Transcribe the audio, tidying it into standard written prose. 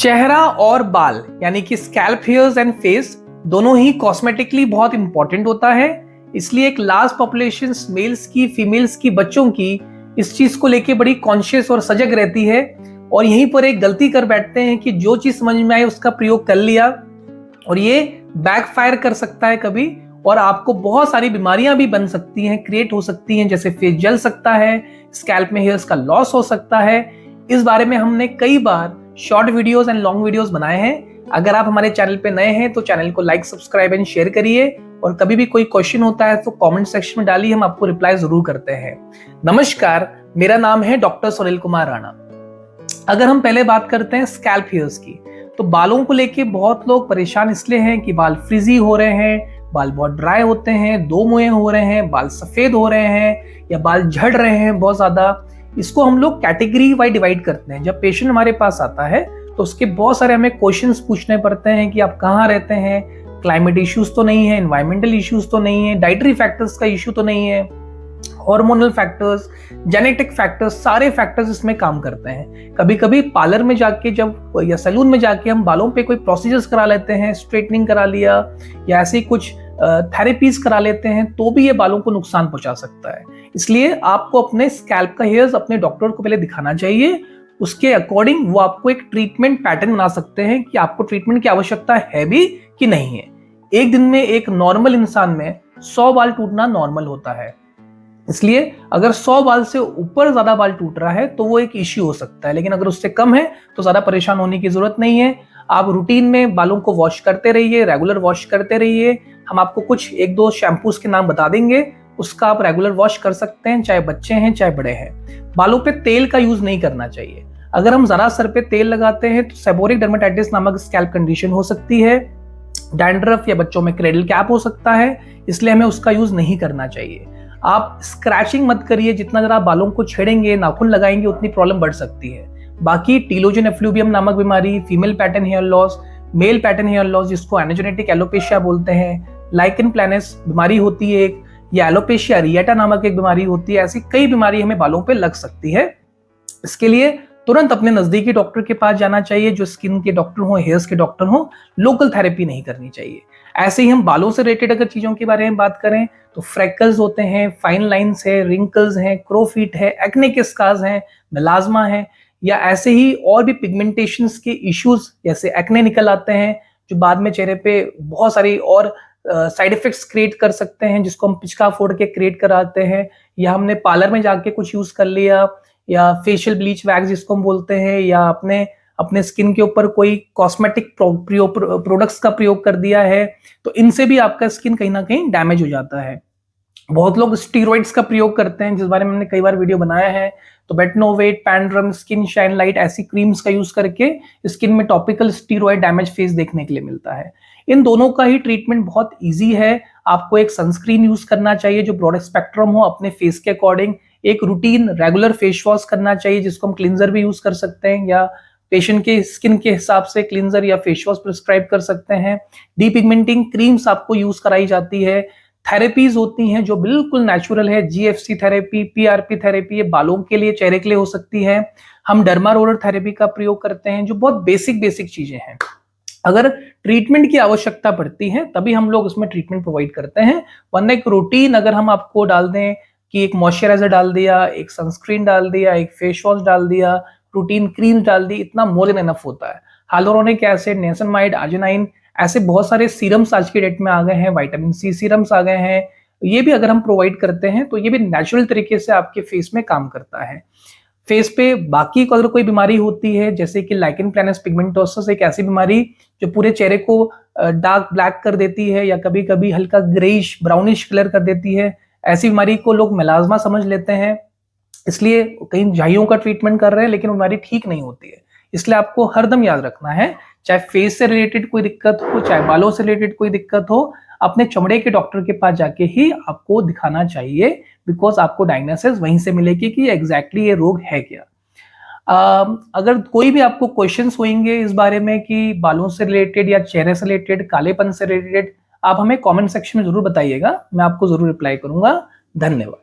चेहरा और बाल यानी कि स्कैल्प हेयर्स एंड फेस दोनों ही कॉस्मेटिकली बहुत इंपॉर्टेंट होता है। इसलिए एक लार्ज पॉपुलेशन मेल्स की, फीमेल्स की, बच्चों की इस चीज को लेके बड़ी कॉन्शियस और सजग रहती है और यहीं पर एक गलती कर बैठते हैं कि जो चीज समझ में आए उसका प्रयोग कर लिया और ये बैकफायर कर सकता है कभी, और आपको बहुत सारी बीमारियां भी बन सकती हैं, क्रिएट हो सकती हैं, जैसे फेस जल सकता है, स्कैल्प में हेयर्स का लॉस हो सकता है। इस बारे में हमने कई बार short videos and long videos बनाए हैं। अगर आप हमारे चैनल पे नए हैं तो चैनल को लाइक, सब्सक्राइब एंड शेयर करिए और कभी भी कोई क्वेश्चन होता है तो कमेंट सेक्शन में डालिए, हम आपको रिप्लाई जरूर करते हैं। नमस्कार, मेरा नाम है डॉक्टर सुनील कुमार राणा। अगर हम पहले बात करते हैं स्कैल्प हेयर्स की, तो बालों को लेके बहुत लोग परेशान इसलिए हैं कि बाल फ्रिजी हो रहे हैं, बाल बहुत ड्राई होते हैं, दो मुंहे हो रहे हैं, बाल सफेद हो रहे हैं या बाल झड़ रहे हैं बहुत ज्यादा। इसको हम लोग कैटेगरी वाइज डिवाइड करते हैं। जब पेशेंट हमारे पास आता है तो उसके बहुत सारे हमें क्वेश्चंस पूछने पड़ते हैं कि आप कहाँ रहते हैं, क्लाइमेट इश्यूज तो नहीं है, एनवायरमेंटल इश्यूज तो नहीं है, डाइटरी फैक्टर्स का इश्यू तो नहीं है, हार्मोनल फैक्टर्स, जेनेटिक फैक्टर्स, सारे फैक्टर्स इसमें काम करते हैं। कभी कभी पार्लर में जाके जब या सैलून में जाके हम बालों पे कोई प्रोसीजर्स करा लेते हैं, स्ट्रेटनिंग करा लिया या ऐसे कुछ थेरेपीज करा लेते हैं तो भी ये बालों को नुकसान पहुंचा सकता है। इसलिए आपको अपने स्कैल्प का हेयर्स अपने डॉक्टर को पहले दिखाना चाहिए। उसके अकॉर्डिंग वो आपको एक ट्रीटमेंट पैटर्न बना सकते हैं कि आपको ट्रीटमेंट की आवश्यकता है भी कि नहीं है। एक दिन में एक नॉर्मल इंसान में 100 बाल टूटना नॉर्मल होता है। इसलिए अगर 100 बाल से ऊपर ज्यादा बाल टूट रहा है तो वो एक इश्यू हो सकता है, लेकिन अगर उससे कम है तो ज्यादा परेशान होने की जरूरत नहीं है। आप रूटीन में बालों को वॉश करते रहिए, रेगुलर वॉश करते रहिए। हम आपको कुछ एक दो शैम्पूज के नाम बता देंगे, उसका आप रेगुलर वॉश कर सकते हैं, चाहे बच्चे हैं चाहे बड़े हैं। बालों पे तेल का यूज नहीं करना चाहिए। अगर हम जरा सर पे तेल लगाते हैं तो सेबोरिक डर्मेटाइटिस नामक स्कैल्प कंडीशन हो सकती है, डैंड्रफ या बच्चों में क्रेडल कैप हो सकता है, इसलिए हमें उसका यूज नहीं करना चाहिए। आप स्क्रैचिंग मत करिए, जितना जरा बालों को छेड़ेंगे, नाखून लगाएंगे, उतनी प्रॉब्लम बढ़ सकती है। बाकी टीलोजन एफ्लूवियम नामक बीमारी, female pattern hair loss, male pattern hair loss जिसको एनोजेनेटिक एलोपेशिया बोलते हैं, लाइकन प्लैनस बीमारी होती है एक, या एलोपेशिया रिएटा नामक एक बीमारी होती है। ऐसी कई बीमारी हमें बालों पे लग सकती है। इसके लिए तुरंत अपने नजदीकी डॉक्टर के पास जाना चाहिए, जो स्किन के डॉक्टर हो, हेयर्स के डॉक्टर हो। लोकल थेरेपी नहीं करनी चाहिए। ऐसे ही हम बालों से रिलेटेड अगर चीजों के बारे में बात करें तो फ्रेकल्स होते हैं, फाइन लाइंस है, रिंकल्स हैं, क्रोफीट है, एक्ने के स्कार्स हैं, मेलाज्मा है, या ऐसे ही और भी पिगमेंटेशंस के इश्यूज जैसे एक्ने निकल आते हैं जो बाद में चेहरे पे बहुत सारी और साइड इफेक्ट्स क्रिएट कर सकते हैं, जिसको हम पिचका फोड़ के क्रिएट कराते हैं, या हमने पार्लर में जाके कुछ यूज कर लिया, या फेशियल ब्लीच वैक्स जिसको हम बोलते हैं, या अपने स्किन के ऊपर कोई कॉस्मेटिक प्रोडक्ट्स का प्रयोग कर दिया है, तो इनसे भी आपका स्किन कहीं ना कहीं डैमेज हो जाता है। बहुत लोग स्टीरॉइड्स का प्रयोग करते हैं, जिस बारे में हमने कई बार वीडियो बनाया है। तो बेटनोवेट, पैंड्रम, स्किन शाइन लाइट ऐसी क्रीम्स का यूज करके स्किन में टॉपिकल स्टीरॉइड डैमेज फेस देखने के लिए मिलता है। इन दोनों का ही ट्रीटमेंट बहुत इजी है। आपको एक सनस्क्रीन यूज करना चाहिए जो ब्रॉड स्पेक्ट्रम हो अपने फेस के अकॉर्डिंग। एक रूटीन रेगुलर फेस वॉश करना चाहिए जिसको हम क्लींजर भी यूज कर सकते हैं, या पेशेंट के स्किन के हिसाब से क्लींजर या फेस वॉश प्रिस्क्राइब कर सकते हैं। डीपिगमेंटिंग क्रीम्स आपको यूज कराई जाती है। थेरेपीज होती हैं जो बिल्कुल नेचुरल है, जीएफसी थेरेपी, पीआरपी थेरेपी, ये बालों के लिए, चेहरे के लिए हो सकती है। हम डर्मा रोलर थेरेपी का प्रयोग करते हैं, जो बहुत बेसिक चीजें हैं। अगर ट्रीटमेंट की आवश्यकता पड़ती है तभी हम लोग उसमें ट्रीटमेंट प्रोवाइड करते हैं, वरना एक रूटीन अगर हम आपको डाल दें कि एक मॉइस्चराइजर डाल दिया, एक सनस्क्रीन डाल दिया, एक फेस वॉश डाल दिया, रूटीन क्रीम डाल दी, इतना मोर देन इनफ होता है। हाइलुरोनिक एसिड, नियासिनामाइड, आर्जिनाइन, ऐसे बहुत सारे सीरम्स आज की डेट में आ गए हैं, विटामिन सी सीरम्स आ गए हैं। ये भी अगर हम प्रोवाइड करते हैं तो ये भी नेचुरल तरीके से आपके फेस में काम करता है। फेस पे बाकी अगर कोई बीमारी होती है, जैसे कि लाइकन प्लैनस पिगमेंटोसिस, एक ऐसी बीमारी जो पूरे चेहरे को डार्क ब्लैक कर देती है या कभी कभी हल्का ग्रेइश ब्राउनिश कलर कर देती है, ऐसी बीमारी को लोग मेलाज्मा समझ लेते हैं। इसलिए कई झाइयों का ट्रीटमेंट कर रहे हैं लेकिन बीमारी ठीक नहीं होती है। इसलिए आपको हरदम याद रखना है, चाहे फेस से रिलेटेड कोई दिक्कत हो, चाहे बालों से रिलेटेड कोई दिक्कत हो, अपने चमड़े के डॉक्टर के पास जाके ही आपको दिखाना चाहिए, बिकॉज आपको डायग्नोसिस वहीं से मिलेगी कि एग्जैक्टली ये रोग है क्या। अगर कोई भी आपको क्वेश्चंस होंगे इस बारे में कि बालों से रिलेटेड या चेहरे से रिलेटेड, कालेपन से रिलेटेड, आप हमें कमेंट सेक्शन में जरूर बताइएगा, मैं आपको जरूर रिप्लाई करूंगा। धन्यवाद।